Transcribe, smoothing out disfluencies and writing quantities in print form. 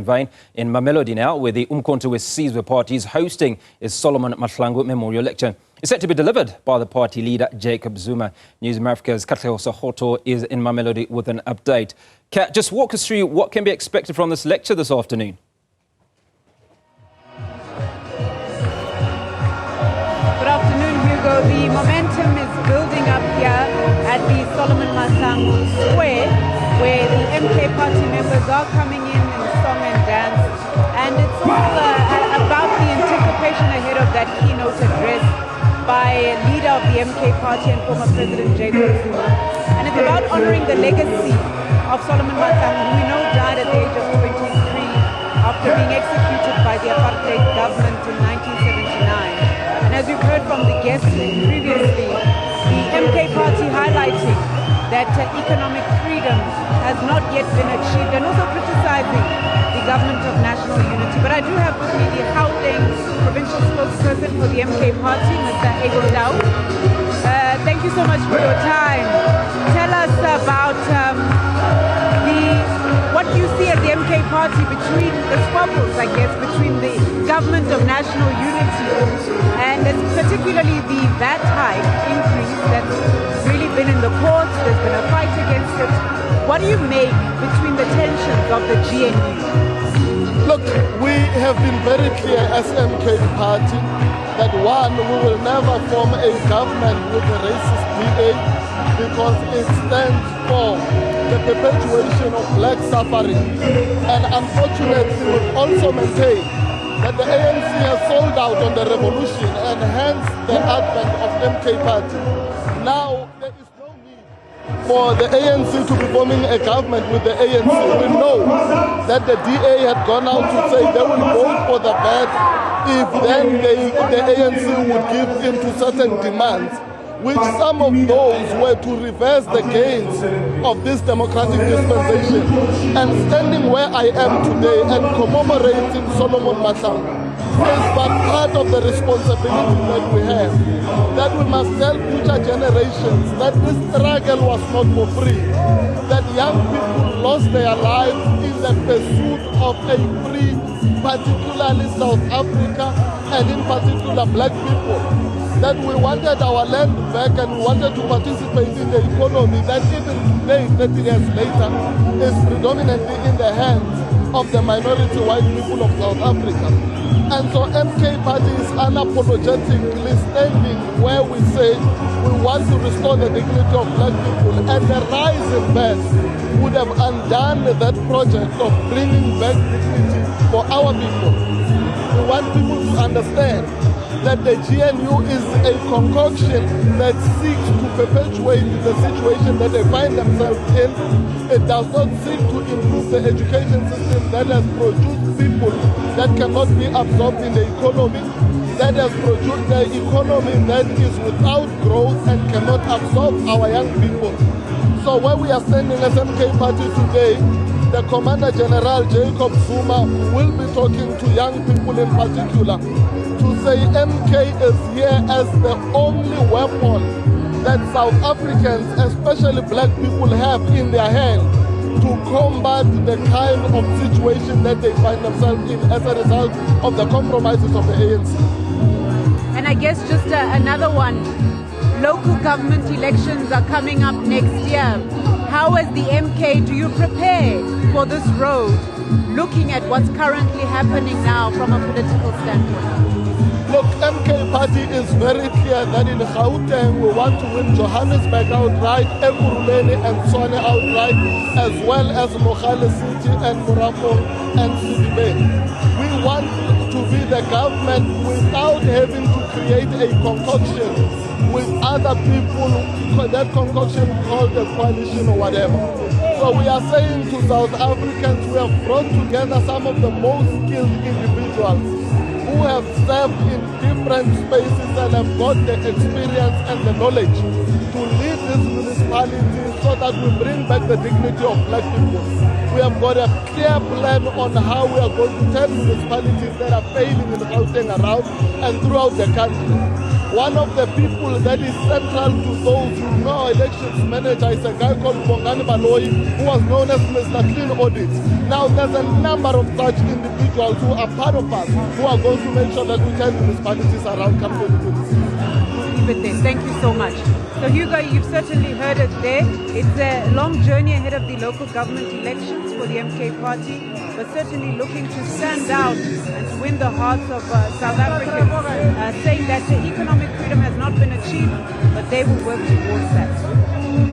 vein in Mamelodi now, where the Umkhonto weSizwe Party is hosting its Solomon Mahlangu Memorial Lecture. It's set to be delivered by the party leader, Jacob Zuma. Newzroom Afrika's Katleho Sekhotho is in Mamelodi with an update. Kat, just walk us through what can be expected from this lecture this afternoon. Good afternoon, Hugo. The momentum is building up here at the Solomon Mahlangu Square, where the MK party members are coming in song and dance. And it's all about the anticipation ahead of that keynote address by leader of the MK party and former President Jacob Zuma. And it's about honoring the legacy of Solomon Mahlangu, who we know died at the age of 23 after being executed by the apartheid government in 1979. And as we've heard from the guests previously, the MK party highlighting that economic freedom has not yet been achieved, and also criticizing the government of national unity. But I do have with me the Gauteng provincial spokesperson for the MK party, Mr. Abel Tau. Thank you so much for your time. Tell us about what you see as the MK party between the squabbles, I guess, between the government of national unity and particularly the VAT hike increase that's really been in the courts. There's been a fight against it. What do you make between the tensions of the GNU? Look, we have been very clear as MK party that one, we will never form a government with a racist DA because it stands for the perpetuation of black suffering. And unfortunately, we've also maintained that the ANC has sold out on the revolution and hence the advent of MK party. Now, there is no need for the ANC to be forming a government with the ANC. We know that the DA had gone out to say they will vote for the VAT if then the ANC would give in to certain demands, which some of those were to reverse the gains of this democratic dispensation. And standing where I am today and commemorating Solomon Mahlangu is but part of the responsibility that we have, that we must tell future generations that this struggle was not for free, that young people lost their lives in the pursuit of a free, particularly South Africa and in particular black people, that we wanted our land back and we wanted to participate in the economy that even today, 30 years later, is predominantly in the hands of the minority white people of South Africa. And so MK party is unapologetically standing where we say we want to restore the dignity of black people, and the rise in VAT would have undone that project of bringing back dignity for our people. We want people to understand that the GNU is a concoction that seeks to perpetuate the situation that they find themselves in. It does not seek to improve the education system that has produced people that cannot be absorbed in the economy, that has produced the economy that is without growth and cannot absorb our young people. So where we are standing as MK party today, the Commander General Jacob Zuma will be talking to young people in particular to say MK is here as the only weapon that South Africans, especially black people, have in their hand to combat the kind of situation that they find themselves in as a result of the compromises of the ANC. And I guess just another one, local government elections are coming up next year. How as the MK do you prepare for this road, looking at what's currently happening now from a political standpoint? Look, MK party is very clear that in Gauteng we want to win Johannesburg outright, Ekurhuleni and Tshwane outright, as well as Mogale City and Morafong and Sidibe. We want to be the government without having to create a concoction with other people, that concoction called a coalition or whatever. So we are saying to South Africans, we have brought together some of the most skilled individuals who have served in different spaces and have got the experience and the knowledge to lead this municipality so that we bring back the dignity of black people. We have got a clear plan on how we are going to turn municipalities that are failing in Gauteng around and throughout the country. One of the people that is central to those who know our elections manager is a guy called Bongani Baloyi, who was known as Mr. Clean Audit. Now there's a number of such individuals who are part of us, who are going to make sure that we turn municipalities around come 2026. Thank you so much. So Hugo, you've certainly heard it there. It's a long journey ahead of the local government elections for the MK party, but certainly looking to stand out and to win the hearts of South Africans, saying that the economic freedom has not been achieved, but they will work towards that.